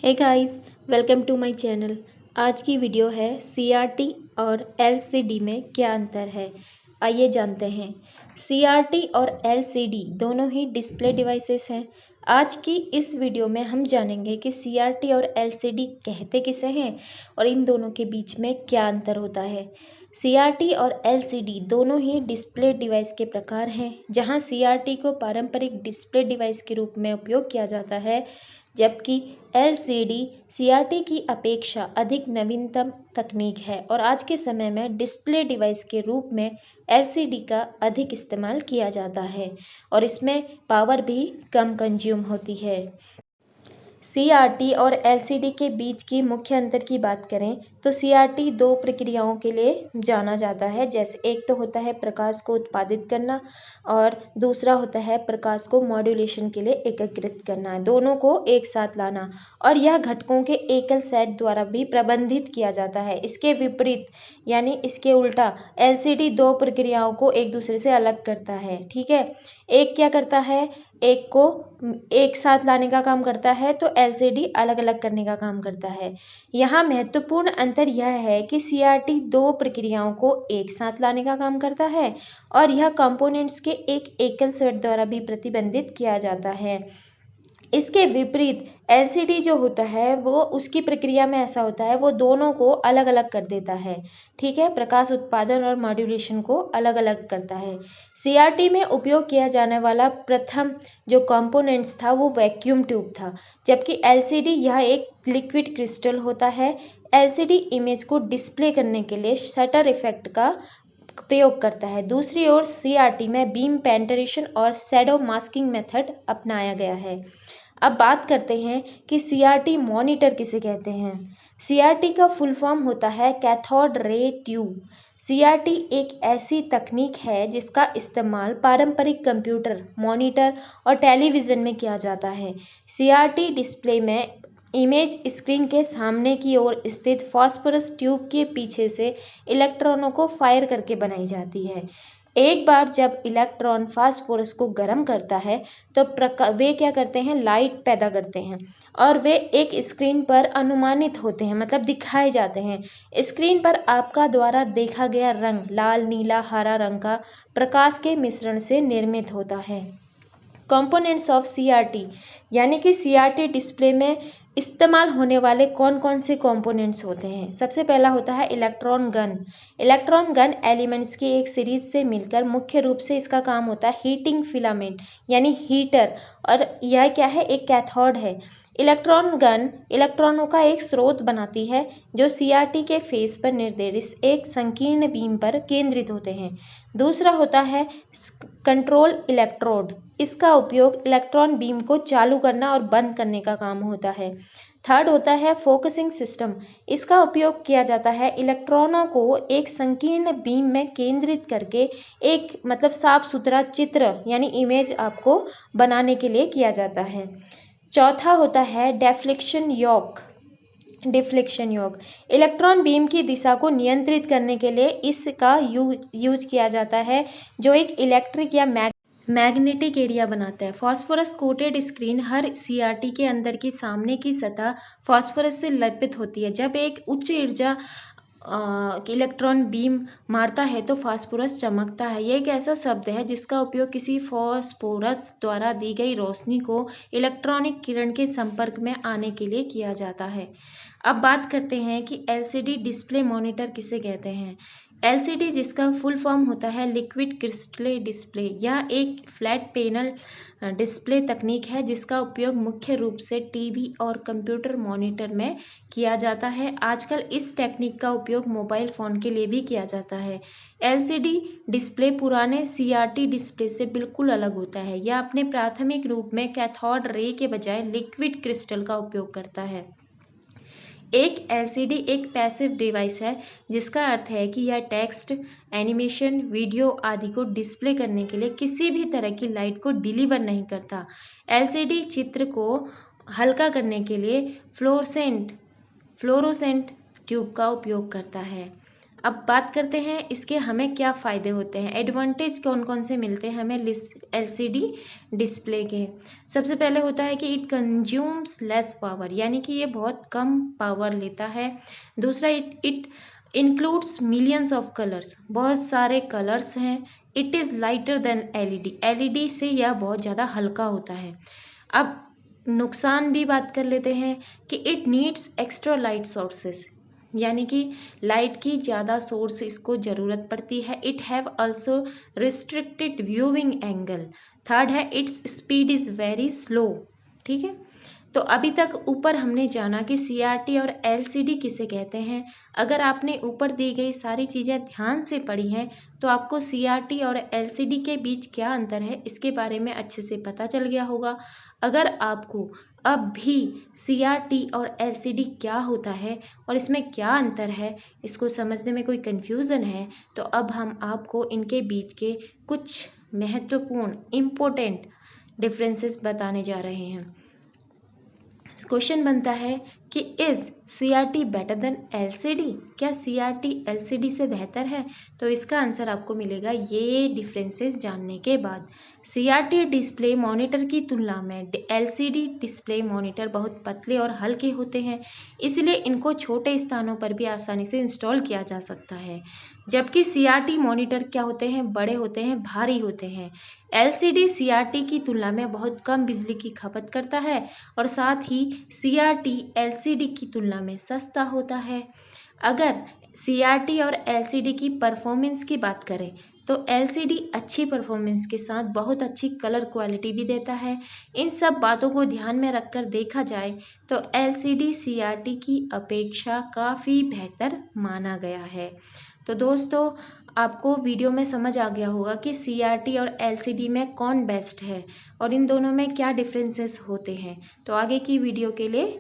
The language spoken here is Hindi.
Hey guys, welcome to my channel. आज की वीडियो है सीआरटी और एलसीडी में क्या अंतर है। आइए जानते हैं। सीआरटी और एलसीडी दोनों ही डिस्प्ले डिवाइसेस हैं। आज की इस वीडियो में हम जानेंगे कि सीआरटी और एलसीडी कहते किसे हैं और इन दोनों के बीच में क्या अंतर होता है। सीआरटी और एलसीडी दोनों ही डिस्प्ले डिवाइस के प्रकार हैं, जहां सीआरटी को पारंपरिक डिस्प्ले डिवाइस के रूप में उपयोग किया जाता है, जबकि एलसीडी सीआरटी की अपेक्षा अधिक नवीनतम तकनीक है और आज के समय में डिस्प्ले डिवाइस के रूप में एलसीडी का अधिक इस्तेमाल किया जाता है और इसमें पावर भी कम कंज्यूम होती है। सीआरटी और एलसीडी के बीच की मुख्य अंतर की बात करें तो सीआरटी दो प्रक्रियाओं के लिए जाना जाता है। जैसे एक तो होता है प्रकाश को उत्पादित करना और दूसरा होता है प्रकाश को मॉड्यूलेशन के लिए एकत्रित करना, दोनों को एक साथ लाना, और यह घटकों के एकल सेट द्वारा भी प्रबंधित किया जाता है। इसके विपरीत यानी इसके उल्टा एलसीडी दो प्रक्रियाओं को एक दूसरे से अलग करता है। ठीक है, एक क्या करता है, एक को एक साथ लाने का काम करता है तो एलसीडी अलग अलग करने का काम करता है। यहाँ महत्वपूर्ण अंतर यह है कि सीआरटी दो प्रक्रियाओं को एक साथ लाने का काम करता है और यह कंपोनेंट्स के एक एकल सेट द्वारा भी प्रतिबंधित किया जाता है। इसके विपरीत एलसीडी जो होता है वो उसकी प्रक्रिया में ऐसा होता है, वो दोनों को अलग अलग कर देता है। ठीक है, प्रकाश उत्पादन और मॉड्यूलेशन को अलग अलग करता है। सीआरटी में उपयोग किया जाने वाला प्रथम जो कंपोनेंट्स था वो वैक्यूम ट्यूब था, जबकि एलसीडी यह एक लिक्विड क्रिस्टल होता है। एलसीडी इमेज को डिस्प्ले करने के लिए शटर इफेक्ट का प्रयोग करता है। दूसरी ओर सीआरटी में बीम पेंटरेशन और शैडो मास्किंग मेथड अपनाया गया है। अब बात करते हैं कि सीआरटी मॉनिटर किसे कहते हैं। सीआरटी का फुल फॉर्म होता है कैथोड रे ट्यूब। सीआरटी एक ऐसी तकनीक है जिसका इस्तेमाल पारंपरिक कंप्यूटर, मॉनिटर और टेलीविज़न में किया जाता है। सीआरटी डिस्प्ले में इमेज स्क्रीन के सामने की ओर स्थित फास्फोरस ट्यूब के पीछे से इलेक्ट्रॉनों को फायर करके बनाई जाती है। एक बार जब इलेक्ट्रॉन फास्फोरस को गर्म करता है तो वे क्या करते हैं, लाइट पैदा करते हैं और वे एक स्क्रीन पर अनुमानित होते हैं, मतलब दिखाए जाते हैं। स्क्रीन पर आपका द्वारा देखा गया रंग लाल, नीला, हरा रंग का प्रकाश के मिश्रण से निर्मित होता है। कंपोनेंट्स ऑफ सीआरटी यानी कि सीआरटी डिस्प्ले में इस्तेमाल होने वाले कौन कौन से कंपोनेंट्स होते हैं। सबसे पहला होता है electron gun. Electron gun elements की एक सीरीज से मिलकर मुख्य रूप से इसका काम होता है हीटिंग फिलामेंट यानी हीटर, और यह क्या है, एक कैथोड है। इलेक्ट्रॉन गन इलेक्ट्रॉनों का एक स्रोत बनाती है जो सीआरटी के फेस पर निर्देशित एक संकीर्ण बीम पर केंद्रित होते हैं। दूसरा होता है कंट्रोल इलेक्ट्रोड। इसका उपयोग इलेक्ट्रॉन बीम को चालू करना और बंद करने का काम होता है। थर्ड होता है फोकसिंग सिस्टम। इसका उपयोग किया जाता है इलेक्ट्रॉनों को एक संकीर्ण बीम में केंद्रित करके एक मतलब साफ सुथरा चित्र यानी इमेज आपको बनाने के लिए किया जाता है। चौथा होता है डिफ्लेक्शन योग। इलेक्ट्रॉन बीम की दिशा को नियंत्रित करने के लिए इसका यूज किया जाता है, जो एक इलेक्ट्रिक या मैग्नेटिक एरिया बनाता है। फास्फोरस कोटेड स्क्रीन हर सीआरटी के अंदर की सामने की सतह फास्फोरस से लेपित होती है। जब एक उच्च ऊर्जा इलेक्ट्रॉन बीम मारता है तो फास्फोरस चमकता है। यह एक ऐसा शब्द है जिसका उपयोग किसी फास्फोरस द्वारा दी गई रोशनी को इलेक्ट्रॉनिक किरण के संपर्क में आने के लिए किया जाता है। अब बात करते हैं कि एलसीडी डिस्प्ले मॉनिटर किसे कहते हैं। एलसीडी जिसका फुल फॉर्म होता है लिक्विड क्रिस्टल डिस्प्ले, यह एक फ्लैट पैनल डिस्प्ले तकनीक है जिसका उपयोग मुख्य रूप से टीवी और कंप्यूटर मॉनिटर में किया जाता है। आजकल इस टेक्निक का उपयोग मोबाइल फ़ोन के लिए भी किया जाता है। एलसीडी डिस्प्ले पुराने सीआरटी डिस्प्ले से बिल्कुल अलग होता है। यह अपने प्राथमिक रूप में कैथोड रे के बजाय लिक्विड क्रिस्टल का उपयोग करता है। एक एलसीडी एक पैसिव डिवाइस है, जिसका अर्थ है कि यह टेक्स्ट, एनिमेशन, वीडियो आदि को डिस्प्ले करने के लिए किसी भी तरह की लाइट को डिलीवर नहीं करता। एलसीडी चित्र को हल्का करने के लिए फ्लोरोसेंट ट्यूब का उपयोग करता है। अब बात करते हैं इसके हमें क्या फ़ायदे होते हैं, एडवांटेज कौन कौन से मिलते हैं हमें LCD डिस्प्ले के। सबसे पहले होता है कि इट कंज्यूम्स लेस पावर, यानी कि ये बहुत कम पावर लेता है। दूसरा, it includes millions of colours, बहुत सारे कलर्स हैं। It is lighter than LED से यह बहुत ज़्यादा हल्का होता है। अब नुकसान भी बात कर लेते हैं कि it needs extra light sources, यानी कि लाइट की ज़्यादा सोर्स इसको ज़रूरत पड़ती है। It have also restricted viewing angle. Third है, it's speed is very slow. ठीक है, तो अभी तक ऊपर हमने जाना कि CRT और LCD किसे कहते हैं। अगर आपने ऊपर दी गई सारी चीज़ें ध्यान से पढ़ी हैं तो आपको CRT और LCD के बीच क्या अंतर है इसके बारे में अच्छे से पता चल गया होगा। अगर आपको अब भी CRT और LCD क्या होता है और इसमें क्या अंतर है इसको समझने में कोई कन्फ्यूज़न है, तो अब हम आपको इनके बीच के कुछ महत्वपूर्ण इम्पोर्टेंट डिफरेंसेस बताने जा रहे हैं। क्वेश्चन बनता है कि is CRT better than LCD, क्या CRT LCD से बेहतर है? तो इसका आंसर आपको मिलेगा ये डिफरेंसेस जानने के बाद। CRT डिस्प्ले मॉनिटर की तुलना में LCD डिस्प्ले मॉनिटर बहुत पतले और हल्के होते हैं, इसलिए इनको छोटे स्थानों पर भी आसानी से इंस्टॉल किया जा सकता है। जबकि CRT मॉनिटर क्या होते हैं, बड़े होते हैं, भारी होते हैं। LCD CRT की तुलना में बहुत कम बिजली की खपत करता है और साथ ही CRT LCD की तुलना में सस्ता होता है। अगर CRT और LCD की परफॉर्मेंस की बात करें तो LCD अच्छी परफॉर्मेंस के साथ बहुत अच्छी कलर क्वालिटी भी देता है। इन सब बातों को ध्यान में रखकर देखा जाए तो LCD CRT की अपेक्षा काफ़ी बेहतर माना गया है। तो दोस्तों, आपको वीडियो में समझ आ गया होगा कि CRT और LCD में कौन बेस्ट है और इन दोनों में क्या डिफरेंसेस होते हैं। तो आगे की वीडियो के लिए